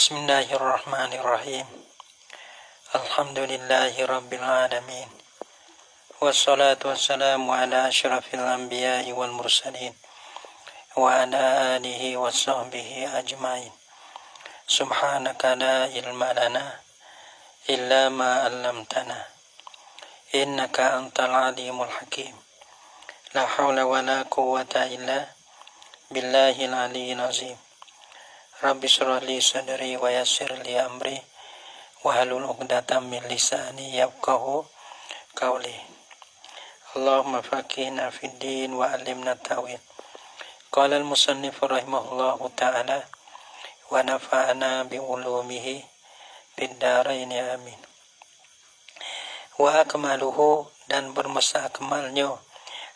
Bismillahirrahmanirrahim. Alhamdulillahi rabbil alamin. Wassalatu wassalamu ala asyrafil anbiya'i wal mursalin wa ala alihi wa sahbihi ajmain. Subhanaka la ilma lana illa ma 'allamtana. Innaka antal alimul hakim. La haula wa la quwwata illa billahil aliyyil azim. Rabbi shrah li sadri wa yassir li amri wahlul 'uqdatam min lisani yafqahu qawli. Allahumma faqihna fid din wa 'allimna ta'wil. Qala al-musannif rahimahullahu ta'ala wa nafa'ana bi ulumihi fid dharain amin. Wa akmaluhu, dan bermasa akmalnya,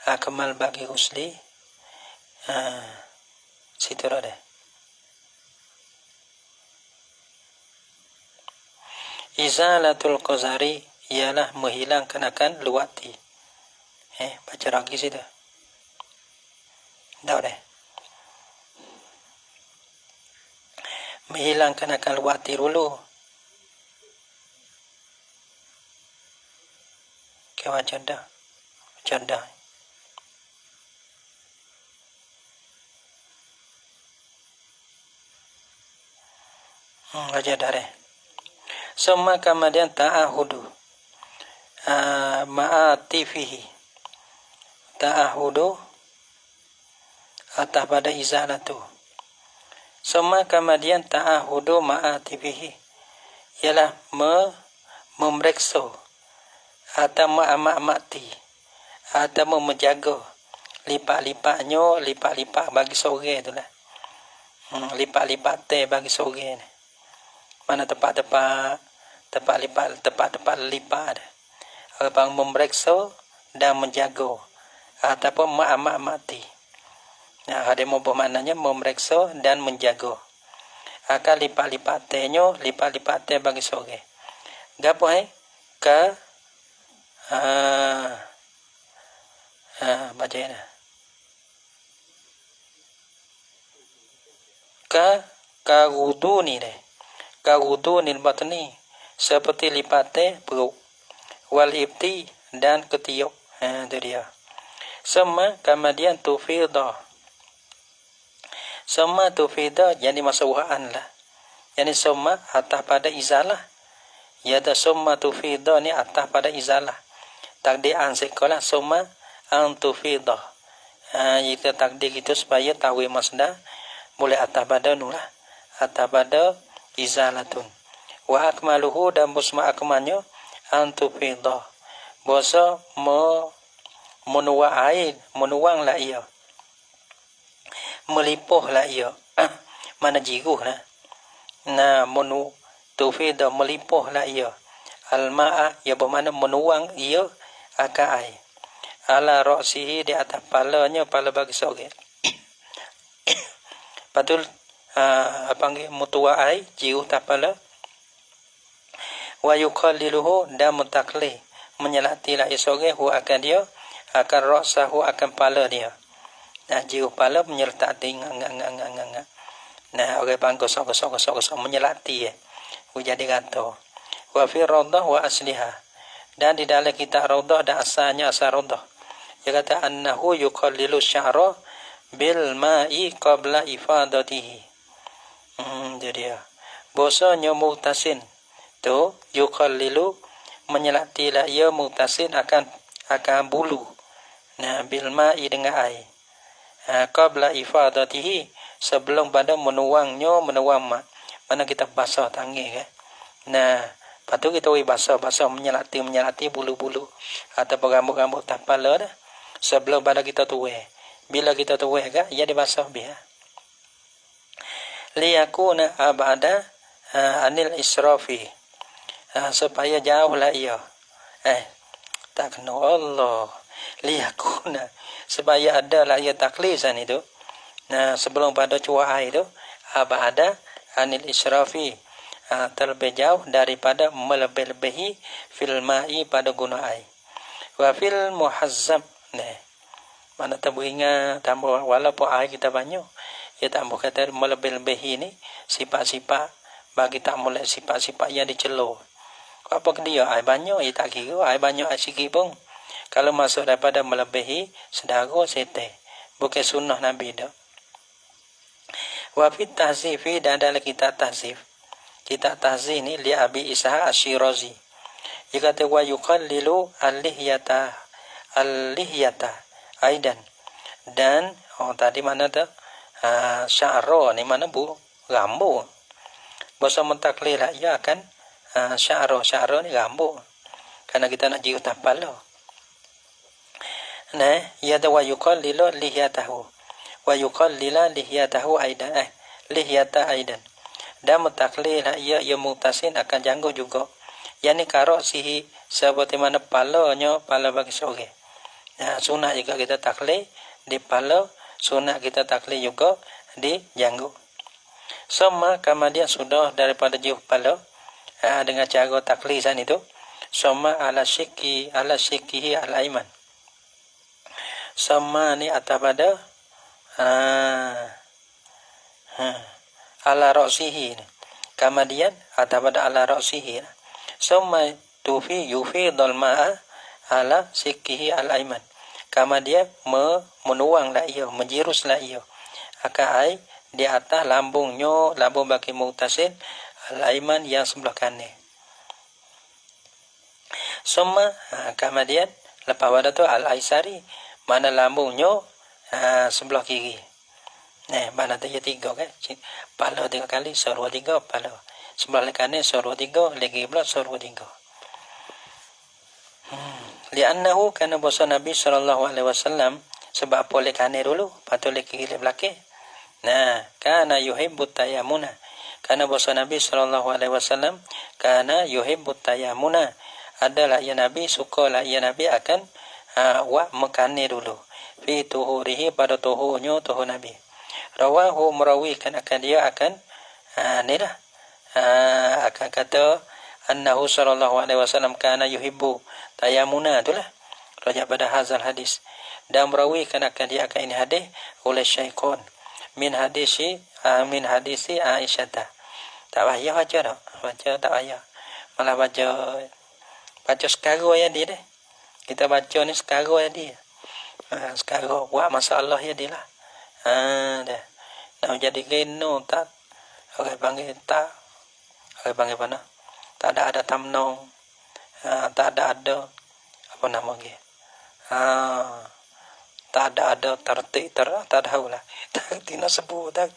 akmal bagi husli situ ada. Izalatul qazari, ialah menghilangkan akan luwati. Baca lagi situ. Dah deh. Menghilangkan akan luwati dulu. Kau baca dah. Baca dah. Baca dah deh. Summa kemudian ta'ahudu ma'atifihi, ta'ahudu atas pada izalatu. Summa kemudian ta'ahudu ma'atifihi, ialah memeriksa atau mengamati atau menjaga lipat-lipatnya, lipat-lipat bagi sore itulah. Lipat-lipat teh bagi sore ni. Mana tempat-tempat lipat ada. Orang memeriksa dan menjaga ataupun mengamati. Nah, ada mau bermaknanya memeriksa dan menjaga. Akan lipat-lipat tehnya, lipat-lipat teh bagi sore. Gapo baca ya. Wudu ni deh. Wudu nil batni, seperti lipate perut, wal ibti, dan ketiak. Itu dia. Sama kemudian tufidah. Sama tufidah jadi masawaan lah. Yani sama atas pada izalah. Ya ada sama tufidah ni atas pada izalah. Takdiran sekolah sama antufidah. Jika takdir itu supaya tahu masdar boleh atas pada nulah. Atas pada izalatun. Wa akmaluhu, dan busma akmalnya antufidah. Bosa menuang air, menuanglah ia. Melipuhlah ia. Mana jiruh lah. Nah, tufidah melipuhlah ia. Al-ma'a, ia bermakna menuang ia akan air. Ala ra'sihi, di atas palanya, pala bagi sore. Patul panggil mutua ai jiu tapala wa yuqalliluhu, dan mutaklih menyelati la isoge hu akan dia akan ra'sahu akan pala dia. Nah, jiu pala menyelati ngang. Nah, orang bangko sok menyelati hu jadi kata. Wa fi radah wa asliha, dan di dalam kitab radah dan asalnya asal radah. Dia kata annahu yuqallilu sya'ra bil ma'i qabla ifadatihi. Jadi bosanya mutasin tu yuqallilu menyelati la ia mutasin akan bulu. Nah, bil ma'i dengan air. Qabla ifadatihi, sebelum pada menuang mana kita basah tangan kan. Nah, patu kita basah menyelati bulu-bulu atau rambut-rambut tapala dah sebelum pada kita tuai. Bila kita tuai kan, ia dibasah biar. Liyakuna abada anil israfi, supaya jauhlah ia. Tak kena Allah. Liyakuna, supaya adalah ia taklisan itu. Nah, sebelum pada cuaca itu, abada anil israfi, terlebih jauh daripada melebih-lebihi fil ma'i pada guna air. Wa fil muhazzab, mana tak ingat tambah walaupun air kita banyak. Ya tambah kata melebih-lebihi ni sifat-sifat bagi tak mulai sifat-sifat yang dicela. Apa ke dia? Ai banyak, ia tak kira. Ai banyak, ai sikit pun. Kalau masuk daripada melebihi sedara setan. Bukan sunnah Nabi dah. Wa fit tahzifi, dan dalam kitab tahzif. Kitab tahzif ni li Abi Ishaq Asy-Syirazi. Dia kata wa yuqallilu al-lihyata aidan. Dan tadi mana tu? Sya'ra ni mana bu? Rambut. Bahasa mentaklil lah, ia akan sya'ra ni rambut. Karena kita nak jiut kepala. Nah, ia ada wa yuqallilu lihyatahu. Wa yuqallila lihyatahu aidan. Lihyata aidan. Dan mentaklil lah, ia mutasin akan janggut juga. Yang ni karok sihi seperti mana pala bagi seorang. Nah, sunat juga kita taklid di pala, sunat kita taklid juga di janggut. Sama kemudian sudah daripada jiu kepala dengan cara taklisan itu, sama ala syikhihi ala iman. Sama ni atas pada ala ra'sihi. Kemudian atas pada ala ra'sihi. Sama yufidul ma'a ala syikhihi ala iman. Kemudian menuanglah ia, menjiruslah ia akan air di atas lambung bagi mu'tasil al-aiman yang sebelah kanan. Semua kemudian lepas pada tu al-aisari, mana lambungnya sebelah kiri. Mana tu ya 3 kan? Pala 3 kali, sorwa 3, pala. Sebelah kanan sorwa 3, lagi pula sorwa 3. Li'annahu kana bahasa Nabi SAW, sebab apa oleh kanan dulu, patut oleh kiri belakang. Nah, kana yuhibbut tayammuna. Karena bahasa Nabi SAW, kana yuhibbut tayammuna. Adalah ya Nabi, sukalah ya Nabi akan mekani dulu. Fi tuhurihi, pada tuhurnya tuhur Nabi. Rawahu merawikan akan dia akan ni dah. Akan kata annahu SAW kana yuhibbu tayammuna, itulah. Rajak pada hazal hadis. Dan merawikan akan dia akan ini hadis oleh Syekhon. Min hadisi Aisyah. Tak payah baca dah. Baca tak payah. Malah baca sekarang ya dia deh. Kita baca ni sekarang ya dia. Sekarang buat masalah ya dia lah. Dah. Nak jadi geno tak. Orang panggil tak. Orang panggil mana? Tak ada tamnong. Tak ada apa nama dia? Tak ada tertik tak tahu lah. Tak nak sebut tak.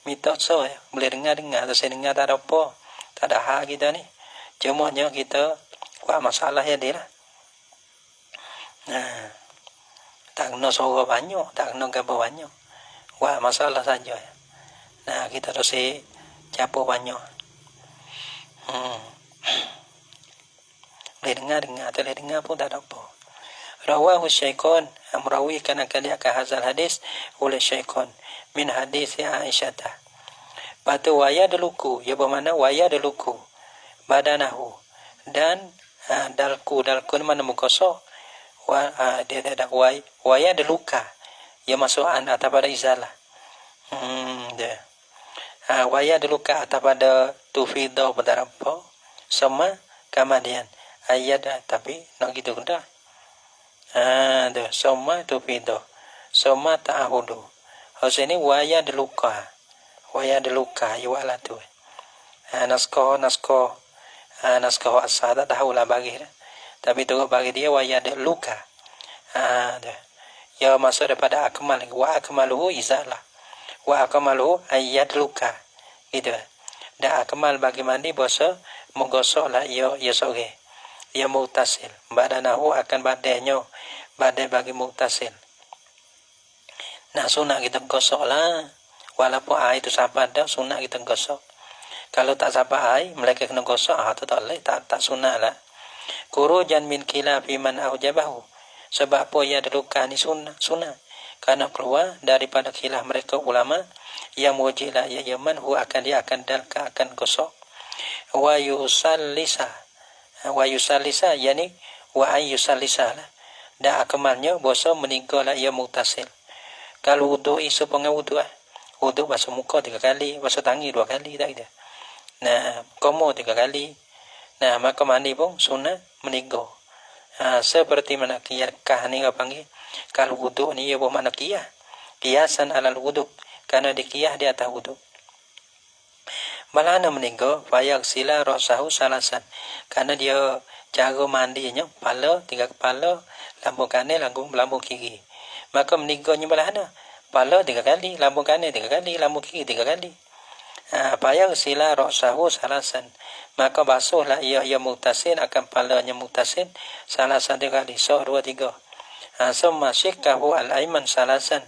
Minta so ya. Boleh dengar atau saya dengar tak ada apa. Tak ada hak kita ni. Cuma kita buat masalah ya dia lah. Tak kena suara banyak, tak kena gabar banyak. Buat masalah saja ya. Nah, kita terus capo banyak. Boleh dengar, tak boleh dengar pun tak ada apa. Rawahu Syekhon, merawikan akan dia ke hazal hadis oleh Syekhon min hadis Aisyah. Batu waya deluku, ia bermakna waya deluku badanahu, dan dalku mana mukosok dia ada waya deluka, ia masuk atas pada izalah. Dia waya deluka atas pada tufidah pada apa sama kemudian ayat tapi nak gitu dah. Soma tu fido, soma ta'ahudu. Hal ini waya deluka iwala tu. Naskoh asada tahu lah bagi dah. Tapi tu bagi dia waya deluka. Ya masuk daripada akmal, wa akmaluhu izalah, wa akmaluhu ayat luka. Gitu. Dan akmal bagi mandi bahasa menggosok lah ya soge. Ia mu'tasil. Badanahu akan badainya. Badai bagi mu'tasil. Nah, sunat kita gosok lah. Walaupun air itu sahabat dah, sunat kita gosok. Kalau tak sahabat air, mereka kena gosok. Itu tak boleh. Tak sunat lah. Kurujan min khilafi man aujabahu. Sebab apa ia ada luka ni sunat. Karena keluar daripada khilaf mereka ulama. Yang mujilah ya yaman. Dia akan dalka akan gosok. Wa yusalisa yani wa ayyusalisa lah. Dan akmalnya bahasa meninggal lah ia mu'tasil. Kalau wudu isu pengen wudu wudu basuh muka 3 kali, basuh tangi 2 kali tak ada. Nah, komo 3 kali. Nah, maka mandi pun sunnah menigo. Seperti mana kiyakah ni panggil. Kalau wudu ni ia bermakna kiyah. Kiyasan alal wudu. Karena dikiyah di atas wudu. Malana menigo fayak sila rosahu salasan. Karena dia cara mandinya kepala, 3 kepala, lambung kanan, lambung kiri. Maka menigonya malana. Kepala 3 kali, lambung kanan 3 kali, lambung kiri 3 kali. Fayak sila rosahu salasan. Maka basuhlah ia mutasin akan kepalanya mutasin salasan 3 kali. So 2 3. Summa syikkahu al-aiman salasan.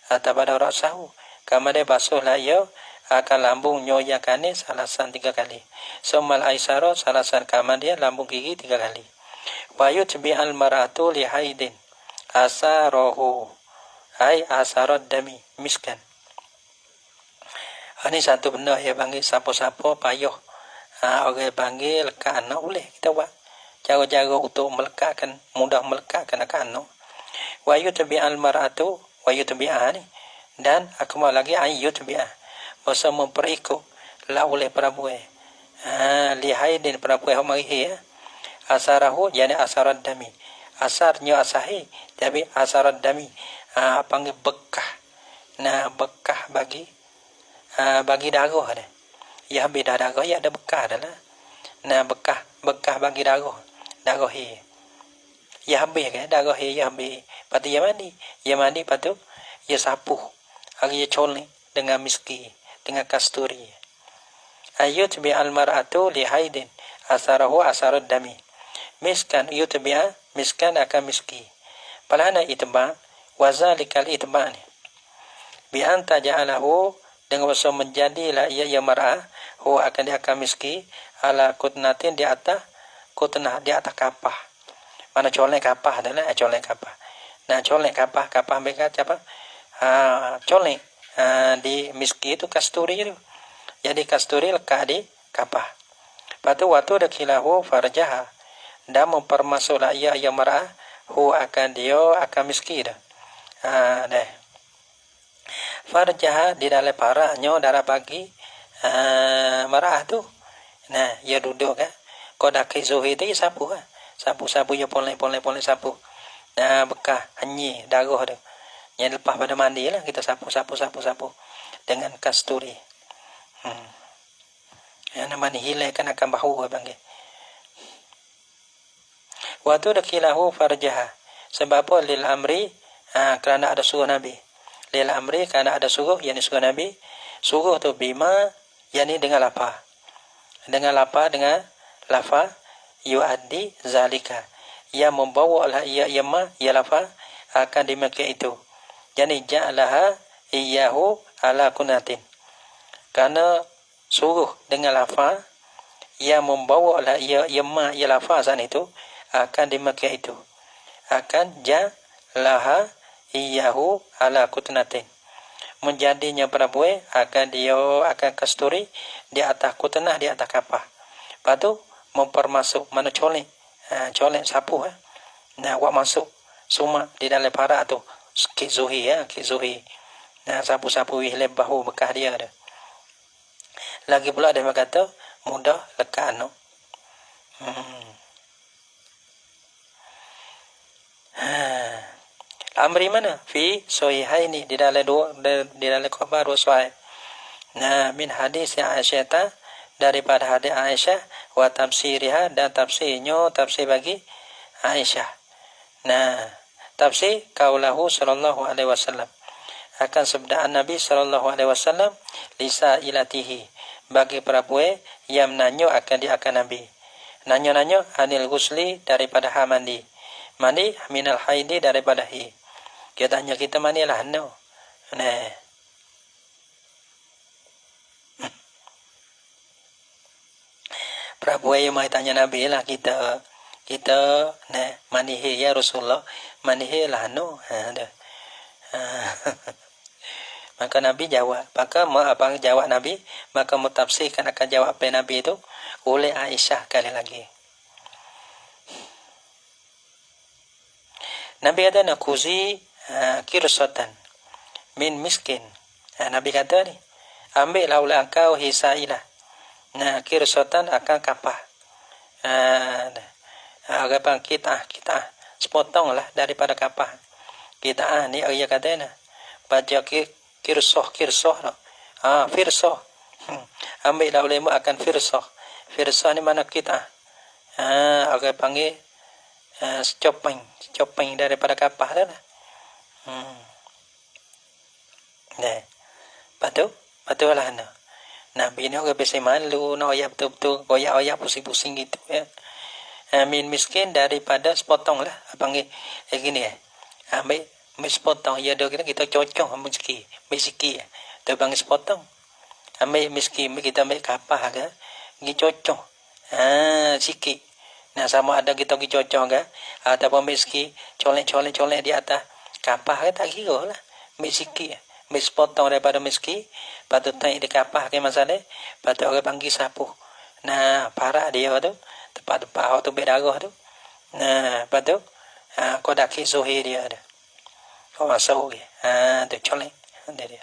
Tabada rosahu. Kemudian basuhlah ia akan lambung nyoya kanan salasan 3 kali. Summal aisaro salasan kemudian lambung gigi 3 kali. Wa yutbi'al mar'atu li haidin asarohu ai asarad dami miskan. Ini satu benda yang panggil sapo-sapo payuh. Orang panggil lekat anak boleh kita buat. Cara-cara untuk melekatkan, mudah melekatkan anak. Wa yutbi'al mar'atu wa yutbi'ah ni. Dan aku mau lagi ayutbi'ah. Masa memperikut la oleh perempuan. Lihaidin perempuan yang marihi ya. Asarahu jadi asarad dami. Asarnya asahi tapi asarad dami. Panggil bekah. Nah, bekah bagi darah ada. Ya beda darah ya ada bekah adalah. Nah, bekah bagi darah. Darah he. Ya habis kan darah he ya habis. Patu ya mandi patu ya sapu. Hari ya colni dengan miski. Dengan kasturi. Ayut bi al-mar'atu li haidin asarahu asarad dami. Miskan yutbi'a miskan akan miski. Palana itba wazalikal itba ni. Bi anta ja'alahu dengan usaha menjadilah ia mar'ah hu akan dia akan miski ala kutnatin di atas kutnah di atas kapah. Mana colek kapah adalah colek kapah. Nah, colek kapah mereka apa? Colek di miski itu kasturi itu. Jadi kasturi lekat di kapah. Patu waktu dakhilahu farjaha. Dan mempermasuklah ia mar'ah hu akan dia akan miski dah. Dah. Farjaha di dalam paraknya darah bagi mar'ah tu. Nah, ia duduk kan. Kau dah ke zuhir tu sapu kan. Sapu ia polai sapu. Nah, bekah hanyi darah tu. Yang lepas pada mandi lah kita sapu dengan kasturi. Yang namanya hilangkan akan bahu panggil. Waktu dakhilahu farjaha. Sebab apa lil amri kerana ada suruh Nabi. Lil amri kerana ada suruh yakni suruh Nabi. Suruh tu bima yakni dengan lapa. Dengan lapa yuaddi zalika. Yang membawa lah ia lapa akan dimakai itu. Yani ja'alaha iyyahu ala kunatin. Karena suruh dengan lafaz yang membawa lah ia lafaz itu akan dimakai itu. Akan ja'alaha iyyahu ala kunatin. Menjadinya perempuan akan kasturi di atas kutnah di atas kapah. Lepas tu mempermasuk mana colek sapu Nah, awak masuk suma di dalam parak tu. Kik zuhi. Nah, sapu-sapu wihleb bahu bekah dia ada. Lagi pula dia berkata mudah lekat no. Amri mana? Fi sahihaini di dalam khabar sahih. Nah, min hadis Aisyah daripada hadis Aisyah wa tafsiriha dan tafsirnya tafsir bagi Aisyah. Nah, tafsir kaulahu sallallahu alaihi wasallam akan sabdaan Nabi sallallahu alaihi wasallam lisa ilatihi bagi perempuan yang menanya akan Nabi. Nanya anil ghusli daripada mandi minal haidi daripada hi. Kita tanya kita mandilah no. Nah. Perempuan yang mai tanya Nabi lah kita nah mandi ya Rasulullah mandi lah no. Maka Nabi jawab. Maka apa jawab Nabi? Maka mutafsirkan akan jawab Nabi itu oleh Aisyah kali lagi. Nabi kata nakuzi kirsatan min miskin. Nabi kata ni ambillah oleh engkau hisailah Nah, kirsatan akan kapah. Agak kita sepotong lah daripada kapah. Kita ni ayat katanya baca kirsoh no. Firsoh. Ambil lah ulama akan firsoh. Firsoh ni mana kita? Agak panggil copeng daripada kapah dah lah. Nah, betul lah no. Nabi ni orang biasa malu, no ayat betul-betul, koyak pusing-pusing gitu ya. Min miskin daripada sepotong lah, panggil gini ya. Ambil sepotong, ya dah kita cocok miskin, tu panggil sepotong. Ambil miskin, kita ambil kapah ke, kita cocok, sikit. Nah sama ada kita cocok ke, ataupun miskin, colek di atas kapah ke tak kira lah, miskin. Sepotong daripada miskin, patut taik di kapah ke masalah, patut orang panggil sapu. Nah, parah dia tu, tempat tu berdarah tu. Nah, patut kau dak zuhir dia ada. Kau masuk ke. Tu colek dia.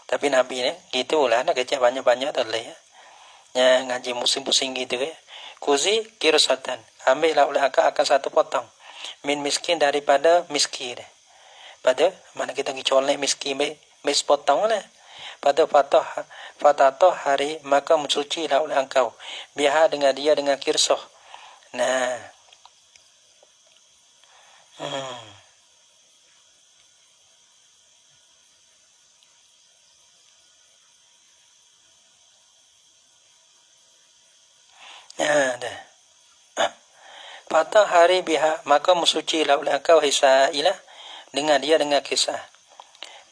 Tapi Nabi ni gitulah nak kerja banyak-banyak tu lah ya. Yang ngaji musim-musim gitu ya. Kuzi kirsatan. Ambil lah oleh akan satu potong. Min miskin daripada miskin. Pada mana kita colek miskin mes potong lah. Pada fatatoh hari maka mensuci lah oleh engkau. Biha dengan dia dengan kirsoh. Nah. Dah. Patah hari biha maka mensuci lah oleh engkau hisailah dengan dia dengan kisah.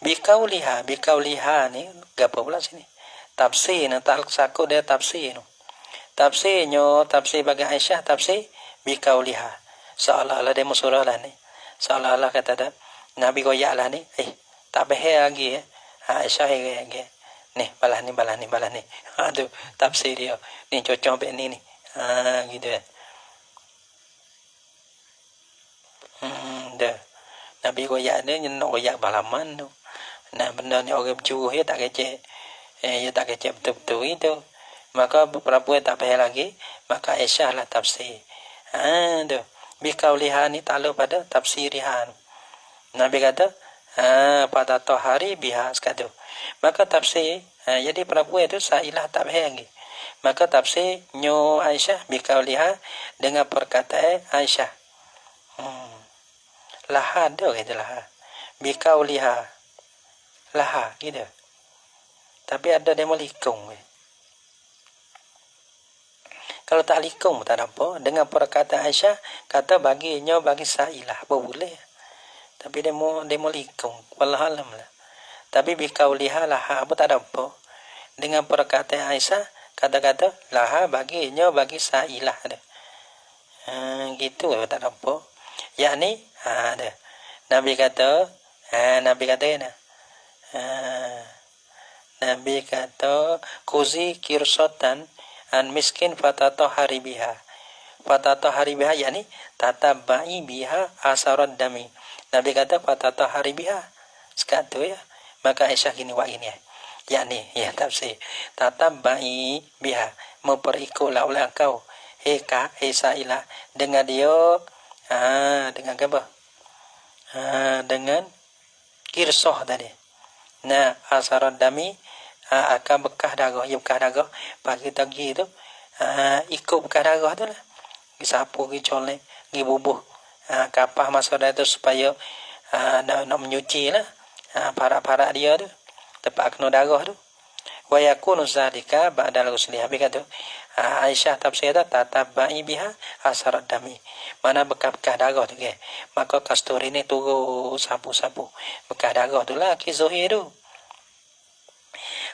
Bikauliha ni gapo pula sini? Tafsir na tak sakut dia tafsir no. Tafsir bagi Aisyah tafsir bikauliha. Seolah-olah dia surah lah ni. Seolah-olah kata dah Nabi goyak lah ni. Tak behar lagi ya. Aisyah lagi. Ni balah ni. Aduh tafsir dia. Ni cocok be ni. Gitu ya. Dah. Nabi goyak ni nak goyak balaman tu. Nah benda ni orang bercuruh ya tak kecek. Tak kecek betul-betul itu. Maka beberapa tak payah lagi. Maka Aisyah lah tafsir. Tu. Bikauliha ni takluk pada tafsirihan. Nabi kata. Pada hari biha sekatu. Maka tafsir. Jadi perempuan itu sailah tak payah lagi. Maka tafsir nyo Aisyah bikauliha dengan perkataan Aisyah. Laha dah kata laha. Bikauliha. Laha gitu. Tapi ada demo likung. Kalau tak likung tak ada apa. Dengan perkataan Aisyah kata bagi sailah boleh. Tapi demo likung. Wallahualam lah. Tapi bikauliha laha apa tak ada apa. Dengan perkataan Aisyah kata-kata laha bagi sailah ada. Gitu tak ada apa. Yakni ada. Nabi kata nah. Nabi kata kuzi kirsatan an miskin fatatoh hari biha yakni tatabai biha asarat dami. Nabi kata fatatoh hari biha sekatu ya. Maka Aisyah gini ini ya. Yakni ya tafsir tatabai biha memperikutlah oleh engkau sailah dengan dia dengan apa? Dengan kirsoh tadi. Nah, asarat dami akan bekas darah, bagi tagi tu ikut bekas darah tu lah. Disapu, colek, bubuh kapah masuk dah tu supaya nak menyuci lah parak-parak dia tu, tempat kena darah tu. Wa yakunu zalika ba'dal ghusli. Habis kata Aisyah tafsir tatabai biha asarat dami. Mana bekas-bekas darah tu ke. Maka kasturi ni turun sapu-sapu bekas darah tu lah kizuhir tu.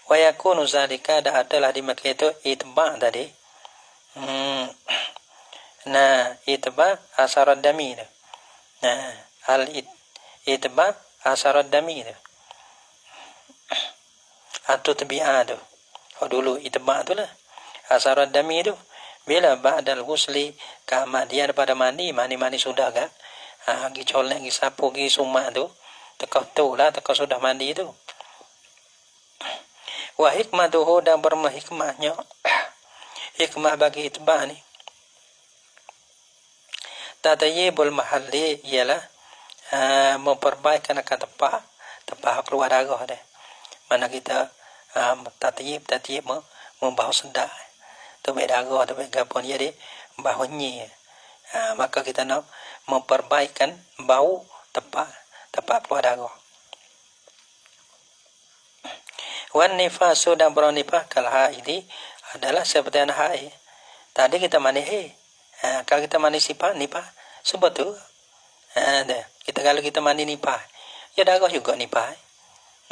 Wa yakunu zalika adalah dimakai itu itba' tadi. Nah, itba' asarat dami tu. Nah, itba' asarat dami tu. Atau tabi'ah tu. Dulu itba' tu lah. Asarat dami tu. Bila ba'dal ghusli keamadian pada mandi sudah kan. Gi colek, gi sapu, gi sumak tu. Tekau tu lah, tekau sudah mandi tu. Wa hikmatuhu dan berhikmahnya hikmah bagi itba' ni tatayyibul mahalli ialah memperbaikkan akan tempat keluar darah dia. Mana kita tatyib membau sedap tu baik darah tu baik gapun jadi bau nyi. Maka kita nak memperbaikkan bau tempat keluar darah. Wan nifasu dan beronifah kal haidi adalah seperti anak haid. Tadi kita mani kalau kita mani nipah sebab tu kalau kita mani nipah ya darah juga nipah.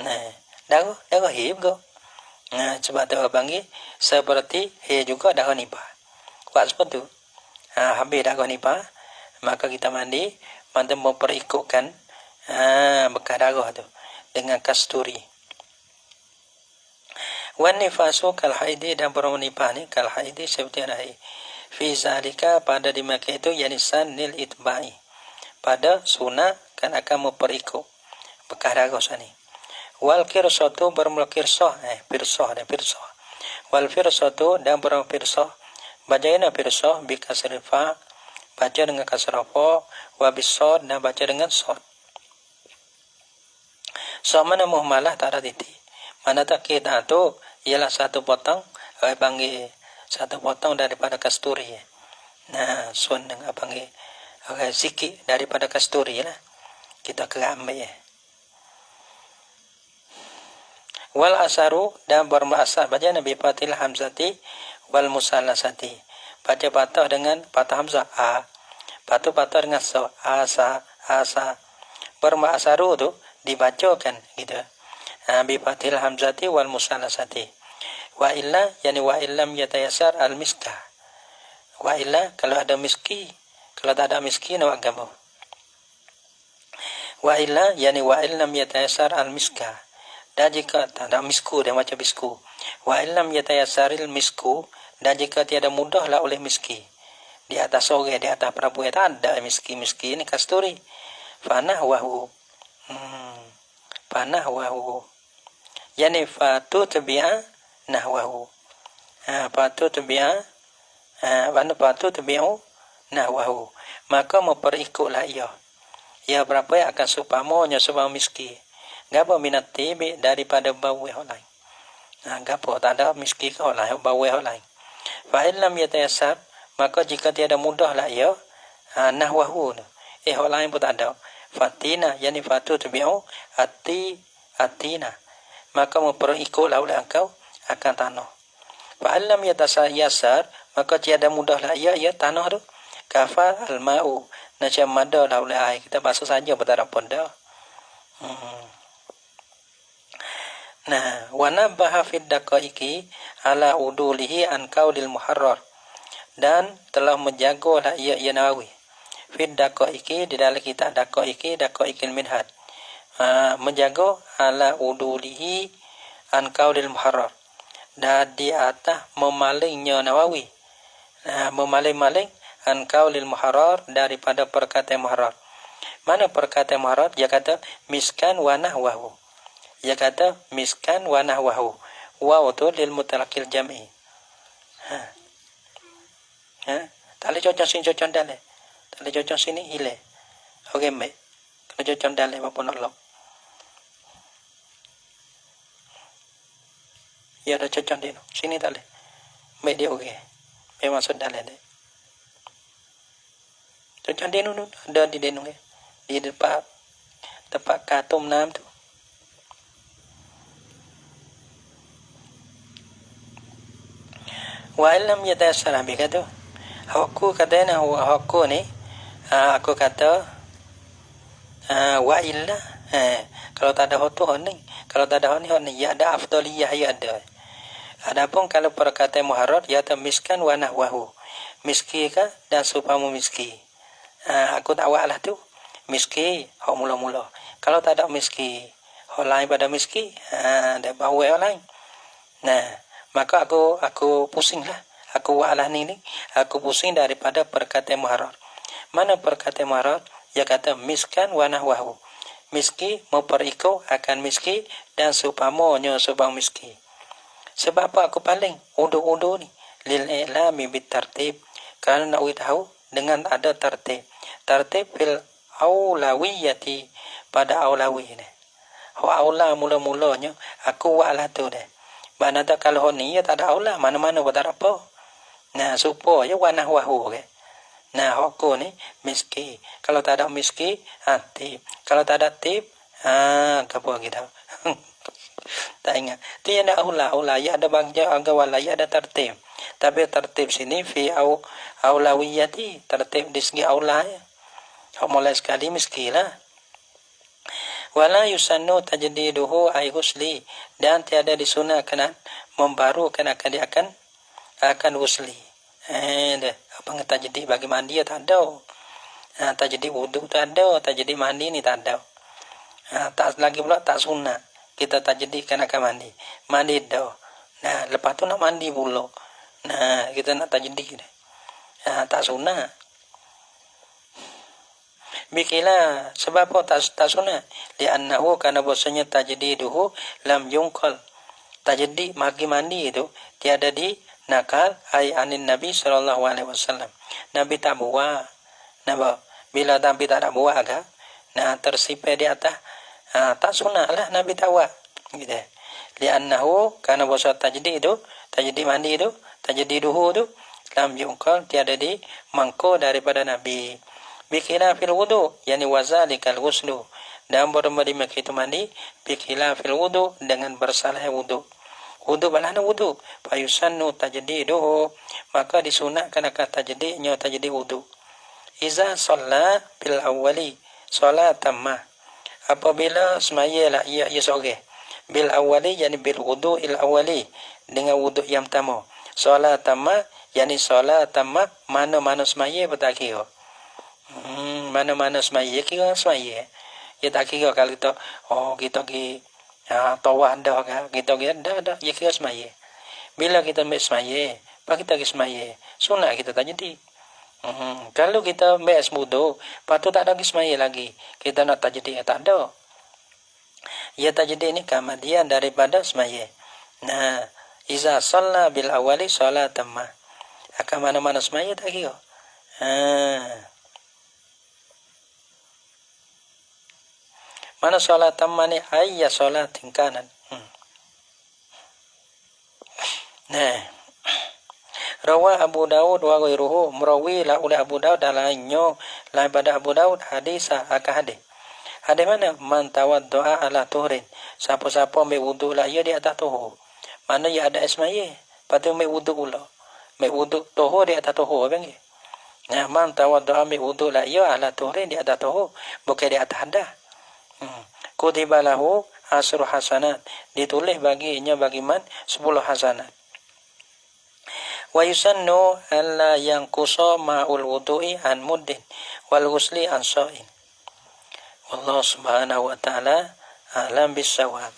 Nah, darah juga. Nah, sebab tu panggil seperti juga darah nipah. Buat sebab tu. Habis darah nipah maka kita mandi memperikutkan bekas darah tu dengan kasturi. Wan nifasu kal haidi dan beronifah ni kal haidi seperti anak haid. Fi zalika pada di maka itu yanisan nil itba'i pada sunnah kan akan memperikut bekas darah sani. Wal kirsatu bermula kirsah pirsah. Wal firsatu dan bermula pirsah bacaina pirsah bi kasril fa baca dengan kasrah fa wa bisad dan baca dengan sad. So mana muhmalah tak ada titik. Mana tak kita tu ialah satu potong panggil satu potong daripada kasturi. Nah, sun dengan panggil sikit daripada kasturi lah. Kita kena ambil. Wal asaru dan bermaksud baca Nabi Fatil Hamzati wal musallasati. Baca patah dengan patah hamzah a. Patah dengan so asa. Bermaksaru tu dibacakan gitu. Bi Fatil Hamzati wal musallasati. Wa illa yani wa illam yatayassar al miska. Wa illa kalau ada miski, kalau tak ada miski nak agama. Wa illa yani wa illam yatayassar al miska. Dan jika tak ada misku dia macam bisku. Wa illam yatayassaril misku dan jika tiada mudahlah oleh miski. Di atas sore di atas perabu tak ada miski ini kasturi. Fanah wahu. Panah wahu. Yani fatu tabi'a nahwahu. Patu tabi'a patu tabi'u nahwahu. Maka memperikutlah ia. Ia berapa yang akan supamanya sebab miski. Gapa minat tibi daripada bau yang lain. Gapa tak ada miski kau lain bau yang lain. Fa illam yatayassar maka jika tiada mudahlah ia nahwahu. Yang lain pun tak ada. Fatina yani fatu tabi'u atina. Maka memperikutlah oleh engkau akan tanah. Fa'allam yatasayyasar maka tiada mudahlah ia tanah tu. Kafa al-ma'u macam mada dah oleh air. Kita basuh saja berdarah pun dah. Nah, wa nabaha fid daqaiqi ala udulihi an qaulil muharrar dan telah menjagalah ia Nawawi. Fid daqaiqi di dalam kitab daqaiqil minhaj. Menjaga ala udulihi an qaulil muharrar dan di atas memalingnya Nawawi memaling an qaulil muharrar daripada perkataan muharrar. Mana perkataan muharrar? Dia kata miskan wa nahwahu. Dia kata miskan wa nahwahu. Waw tu lil mutalaqil jam'i. Tak boleh cocok dalam. Tak boleh cocok sini hilang. Okey, baik. Kalau cocok dalam apa nak lok. Ya ada cocok dia. Sini tak boleh. Baik dia okey. Memang sudah dalam dia. Cocok dia nu ada di denung dia. Di tempat katum nam tu. Wa illam yatayassar bi kata. Aku katanya aku ni aku kata wa illa kalau tak ada hotu ni kalau tak ada ni ya ada afdaliyah ya ada. Adapun kalau perkataan muharrar ya miskan wa nahwahu. Miski ka dan supamu miski. Aku tak lah tu. Miski hak mula-mula. Kalau tak ada miski, hak lain pada miski, ada bawa hak lain. Nah, maka aku pusinglah. Aku wa'alah ni. Aku pusing daripada perkataan muharrar. Mana perkataan muharrar? Dia kata miskan wa nahwahu. Miski memperikau akan miski dan supamanya subang miski. Sebab apa aku paling wudu ni? Lil i'lami bit tartib. Kerana nak tahu dengan ada tertib. Tertib fil aulawiyati, pada aulawi ni. Aula mula-mulanya aku buat lah tu deh. Mana tak kalau ni ya tak ada aula, mana-mana pun tak ada apa. Nah, supaya wanah wahu ke. Nah, aku ni miski. Kalau tak ada miski, tip. Kalau tak ada tip, apa kita. Tak ingat. Tu yang ada aula, ya ada bangja agawala, ya ada tertib. Tapi tertib sini fi aulawiyati, tertib di segi aula ya. Mulai sekali miski lah. Wala yusannu tajdiduhu ay husli, dan tiada disunahkan membarukan akan husli. Apa tajdid bagi mandi tak ada. Tajdid wudu tak ada, tajdid mandi ni tak ada. Tak lagi pula tak sunat. Kita tajdidkan akan mandi. Mandi dah. Nah, lepas tu nak mandi pula. Nah, kita nak tajdid. Tak sunat. Bikilah sebab apa tak sunat? Li'annahu kana bahasanya tajdiduhu lam yunqal. Tajdid maki mandi itu tiada di nakal ai anin Nabi sallallahu alaihi wasallam. Nabi tak buat. Napa? Bila Nabi tak ada buat ke? Nah, tersipai di atas. Tak sunat lah Nabi tak buat. Gitu. Li'annahu kana bahasa tajdid itu, tajdid mandi itu, tajdiduhu itu lam yunqal, tiada di mangko daripada Nabi. Bikilah fil wudu, yani wazalikal ghuslu, dan berbagi itu mandi. Bikilah fil wudu, dengan bersalah wudu. Wudu balana wudu, fayusannu tajdiduhu, maka disunatkan akan tajdidnya tajdid wudu. Iza shalla bil awwali salat tammah, apabila semayalah ia seorang bil awwali, yani bil wudu il awwali, dengan wudu yang pertama. Salat tammah, yani salat tammah, mana-mana semaya bertakir. Mana-mana semaya kira semaya. Ya tak kira kalau kita kita pergi tawaf dah kan, kita pergi dah ya kira semaya. Bila kita ambil semaya, pak kita pergi semaya, sunat kita tak jadi. Kalau kita ambil semudo, patut tak ada pergi semaya lagi. Kita nak tak jadi tak ada. Ya tak jadi ni kemudian daripada semaya. Nah, iza shalla bil awali salat tammah. Akan mana-mana semaya tak kira. Mana salat tammah ni? Ayya salat tingkanan. Nah, rawa Abu Daud wa ghairuhu, merawi lah oleh Abu Daud dan lainnya lain pada Abu Daud hadis hadis. Hadis mana? Man tawaddoa ala tuhrin. Siapa-siapa ambil wudu lah ia di atas tuhur. Mana ia ada ismaya. Patut ambil wudu pula. Ambil wudu tuhur di atas tuhur apa ni? Nah, man tawaddoa ambil wudu lah ia ala tuhrin, di atas tuhur, bukan di atas hadas. Kutiba lahu asru hasanat, ditulis baginya bagiman 10 hasanat. Wa yusannu alla yanqusa ma'ul wudu'i an muddin wal ghusli an sha'in. Wallahu subhanahu wa ta'ala alam bisawab.